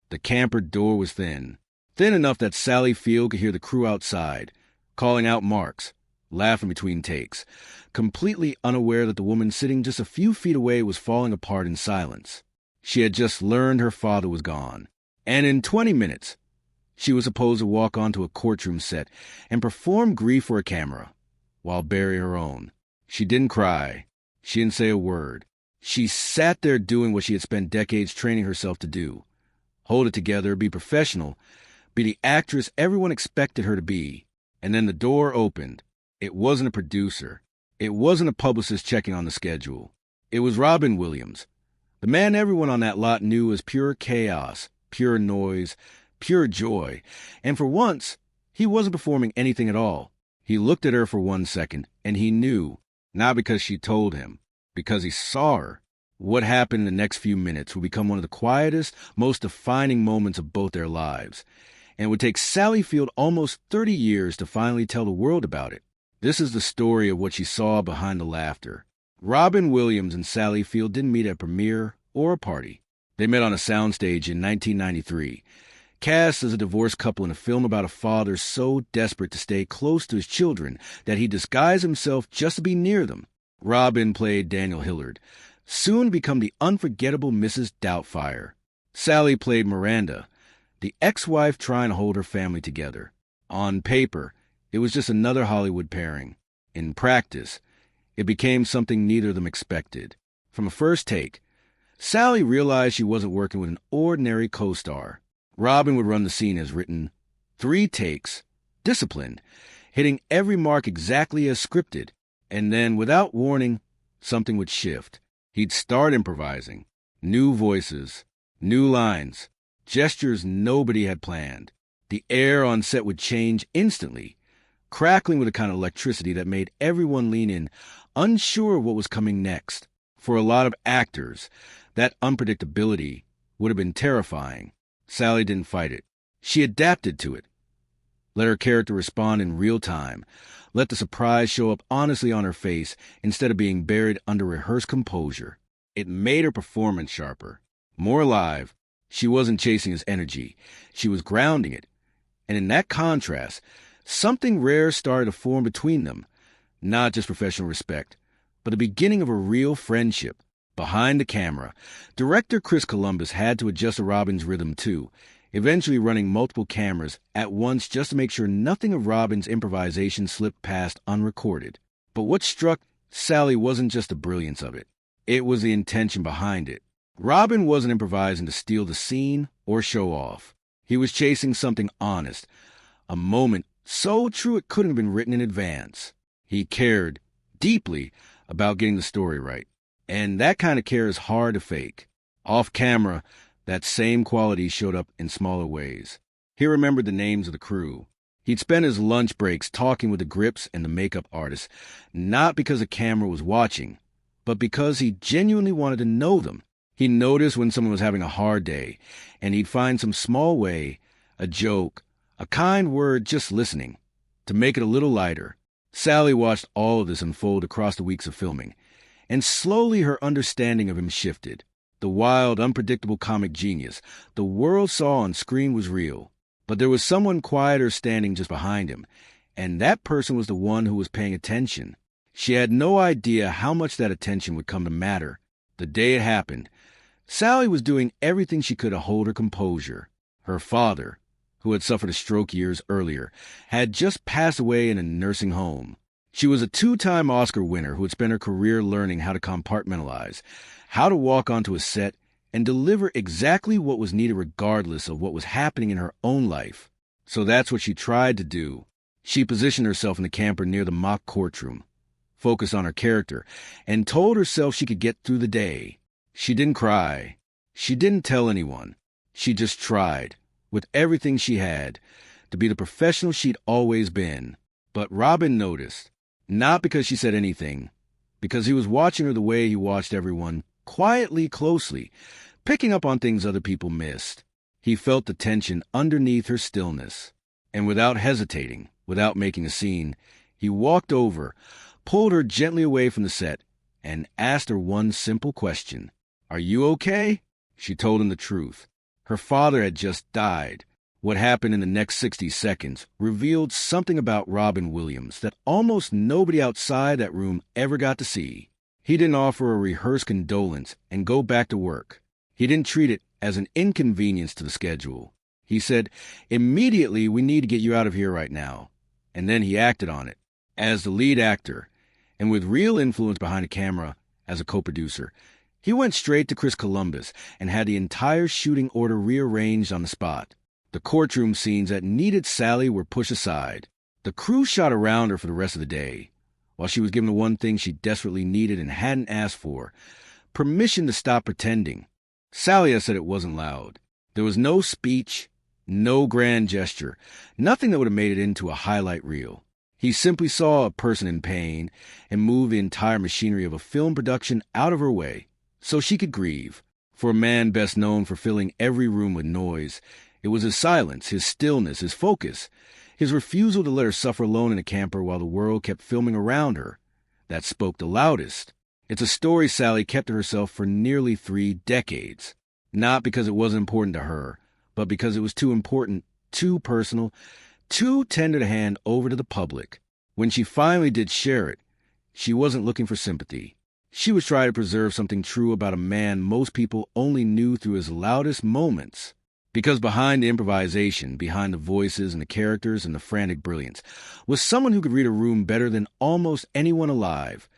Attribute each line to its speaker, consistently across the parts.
Speaker 1: The camper door was thin enough that Sally Field could hear the crew outside, calling out marks, laughing between takes, completely unaware that the woman sitting just a few feet away was falling apart in silence. She had just learned her father was gone, and in 20 minutes, she was supposed to walk onto a courtroom set and perform grief for a camera, while bury her own. She didn't cry. She didn't say a word. She sat there doing what she had spent decades training herself to do. Hold it together, be professional, be the actress everyone expected her to be. And then the door opened. It wasn't a producer. It wasn't a publicist checking on the schedule. It was Robin Williams, the man everyone on that lot knew as pure chaos, pure noise, pure joy. And for once, he wasn't performing anything at all. He looked at her for 1 second, and he knew, not because she told him, because he saw her. What happened in the next few minutes would become one of the quietest, most defining moments of both their lives, and it would take Sally Field almost 30 years to finally tell the world about it. This is the story of what she saw behind the laughter. Robin Williams and Sally Field didn't meet at a premiere or a party. They met on a soundstage in 1993, cast as a divorced couple in a film about a father so desperate to stay close to his children that he disguised himself just to be near them. Robin played Daniel Hillard, soon to become the unforgettable Mrs. Doubtfire. Sally played Miranda, the ex-wife trying to hold her family together. On paper, it was just another Hollywood pairing. In practice, it became something neither of them expected. From a first take, Sally realized she wasn't working with an ordinary co-star. Robin would run the scene as written, 3 takes, disciplined, hitting every mark exactly as scripted, and then, without warning, something would shift. He'd start improvising. New voices, new lines, gestures nobody had planned. The air on set would change instantly, crackling with a kind of electricity that made everyone lean in, unsure of what was coming next. For a lot of actors, that unpredictability would have been terrifying. Sally didn't fight it. She adapted to it. Let her character respond in real time. Let the surprise show up honestly on her face instead of being buried under rehearsed composure. It made her performance sharper, more alive. She wasn't chasing his energy. She was grounding it. And in that contrast, something rare started to form between them. Not just professional respect, but the beginning of a real friendship. Behind the camera, director Chris Columbus had to adjust to Robin's rhythm too, eventually running multiple cameras at once just to make sure nothing of Robin's improvisation slipped past unrecorded. But what struck Sally wasn't just the brilliance of it. It was the intention behind it. Robin wasn't improvising to steal the scene or show off. He was chasing something honest, a moment so true it couldn't have been written in advance. He cared deeply about getting the story right. And that kind of care is hard to fake. Off camera, that same quality showed up in smaller ways. He remembered the names of the crew. He'd spent his lunch breaks talking with the grips and the makeup artists, not because the camera was watching, but because he genuinely wanted to know them. He noticed when someone was having a hard day, and he'd find some small way, a joke, a kind word just listening, to make it a little lighter. Sally watched all of this unfold across the weeks of filming, and slowly her understanding of him shifted. The wild, unpredictable comic genius the world saw on screen was real, but there was someone quieter standing just behind him, and that person was the one who was paying attention. She had no idea how much that attention would come to matter. The day it happened, Sally was doing everything she could to hold her composure. Her father, who had suffered a stroke years earlier, had just passed away in a nursing home. She was a 2-time Oscar winner who had spent her career learning how to compartmentalize, how to walk onto a set and deliver exactly what was needed regardless of what was happening in her own life. So that's what she tried to do. She positioned herself in the camper near the mock courtroom, focused on her character, and told herself she could get through the day. She didn't cry. She didn't tell anyone. She just tried, with everything she had, to be the professional she'd always been. But Robin noticed. Not because she said anything, because he was watching her the way he watched everyone, quietly, closely, picking up on things other people missed. He felt the tension underneath her stillness, and without hesitating, without making a scene, he walked over, pulled her gently away from the set, and asked her one simple question. "Are you okay?" She told him the truth. Her father had just died. What happened in the next 60 seconds revealed something about Robin Williams that almost nobody outside that room ever got to see. He didn't offer a rehearsed condolence and go back to work. He didn't treat it as an inconvenience to the schedule. He said, "Immediately, we need to get you out of here right now." And then he acted on it. As the lead actor, and with real influence behind the camera as a co-producer, he went straight to Chris Columbus and had the entire shooting order rearranged on the spot. The courtroom scenes that needed Sally were pushed aside. The crew shot around her for the rest of the day, while she was given the one thing she desperately needed and hadn't asked for: permission to stop pretending. Sally said it wasn't loud. There was no speech, no grand gesture, nothing that would have made it into a highlight reel. He simply saw a person in pain and moved the entire machinery of a film production out of her way so she could grieve. For a man best known for filling every room with noise, it was his silence, his stillness, his focus, his refusal to let her suffer alone in a camper while the world kept filming around her, that spoke the loudest. It's a story Sally kept to herself for nearly 3 decades, not because it wasn't important to her, but because it was too important, too personal, too tender to hand over to the public. When she finally did share it, she wasn't looking for sympathy. She was trying to preserve something true about a man most people only knew through his loudest moments. Because behind the improvisation, behind the voices and the characters and the frantic brilliance, was someone who could read a room better than almost anyone alive.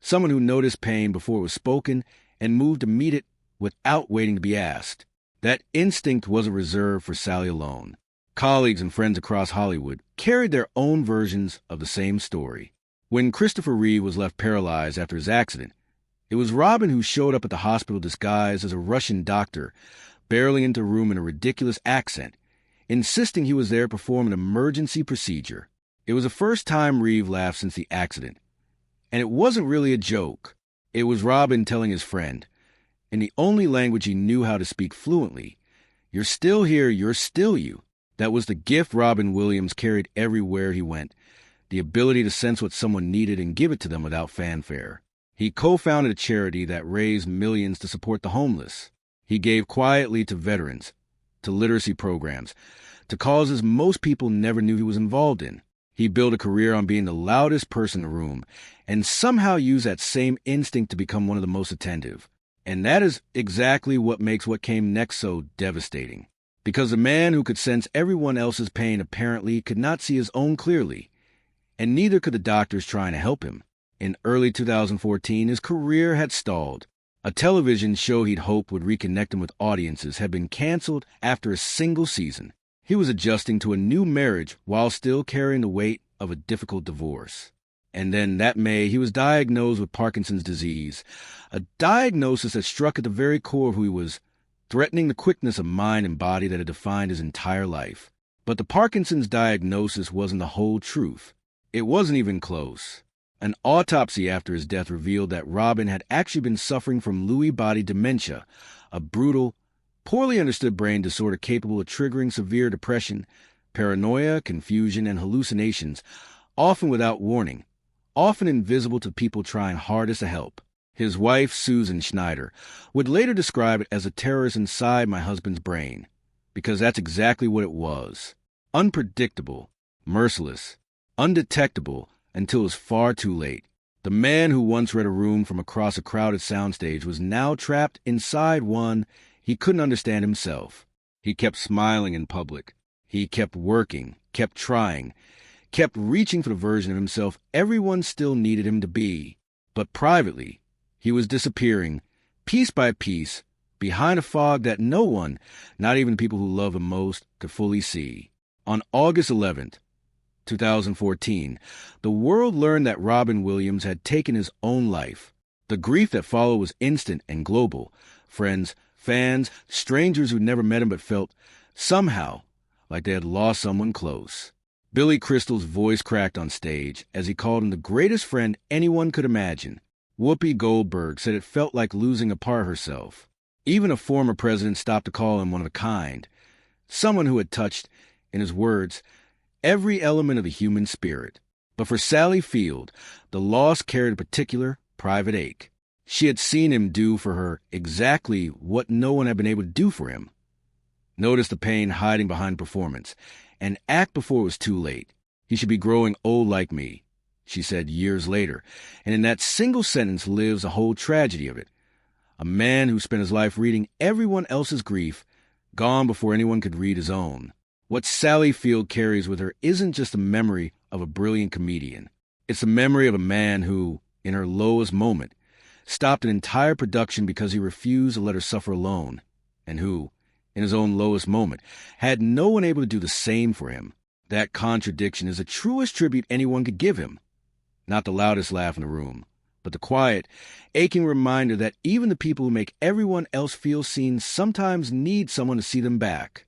Speaker 1: Someone who noticed pain before it was spoken and moved to meet it without waiting to be asked. That instinct wasn't reserved for Sally alone. Colleagues and friends across Hollywood carried their own versions of the same story. When Christopher Reeve was left paralyzed after his accident, it was Robin who showed up at the hospital disguised as a Russian doctor, barreling into a room in a ridiculous accent, insisting he was there to perform an emergency procedure. It was the first time Reeve laughed since the accident. And it wasn't really a joke. It was Robin telling his friend, in the only language he knew how to speak fluently, "You're still here, you're still you." That was the gift Robin Williams carried everywhere he went, the ability to sense what someone needed and give it to them without fanfare. He co-founded a charity that raised millions to support the homeless. He gave quietly to veterans, to literacy programs, to causes most people never knew he was involved in. He built a career on being the loudest person in the room, and somehow used that same instinct to become one of the most attentive. And that is exactly what makes what came next so devastating. Because the man who could sense everyone else's pain apparently could not see his own clearly, and neither could the doctors trying to help him. In early 2014, his career had stalled. A television show he'd hoped would reconnect him with audiences had been canceled after a single season. He was adjusting to a new marriage while still carrying the weight of a difficult divorce. And then that May, he was diagnosed with Parkinson's disease, a diagnosis that struck at the very core of who he was, threatening the quickness of mind and body that had defined his entire life. But the Parkinson's diagnosis wasn't the whole truth. It wasn't even close. An autopsy after his death revealed that Robin had actually been suffering from Lewy body dementia, a brutal, poorly understood brain disorder capable of triggering severe depression, paranoia, confusion, and hallucinations, often without warning, often invisible to people trying hardest to help. His wife, Susan Schneider, would later describe it as a terrorist inside my husband's brain, because that's exactly what it was. Unpredictable, merciless, undetectable, until it was far too late. The man who once read a room from across a crowded soundstage was now trapped inside one he couldn't understand himself. He kept smiling in public. He kept working, kept trying, kept reaching for the version of himself everyone still needed him to be. But privately, he was disappearing, piece by piece, behind a fog that no one, not even people who love him most, could fully see. On August 11th, 2014, the world learned that Robin Williams had taken his own life. The grief that followed was instant and global. Friends, fans, strangers who never met him but felt, somehow, like they had lost someone close. Billy Crystal's voice cracked on stage as he called him the greatest friend anyone could imagine. Whoopi Goldberg said it felt like losing a part of herself. Even a former president stopped to call him one of a kind, someone who had touched, in his words, every element of the human spirit. But for Sally Field, the loss carried a particular private ache. She had seen him do for her exactly what no one had been able to do for him. Notice the pain hiding behind performance, and act before it was too late. He should be growing old like me, she said years later, and in that single sentence lives a whole tragedy of it. A man who spent his life reading everyone else's grief, gone before anyone could read his own. What Sally Field carries with her isn't just a memory of a brilliant comedian. It's the memory of a man who, in her lowest moment, stopped an entire production because he refused to let her suffer alone, and who, in his own lowest moment, had no one able to do the same for him. That contradiction is the truest tribute anyone could give him. Not the loudest laugh in the room, but the quiet, aching reminder that even the people who make everyone else feel seen sometimes need someone to see them back.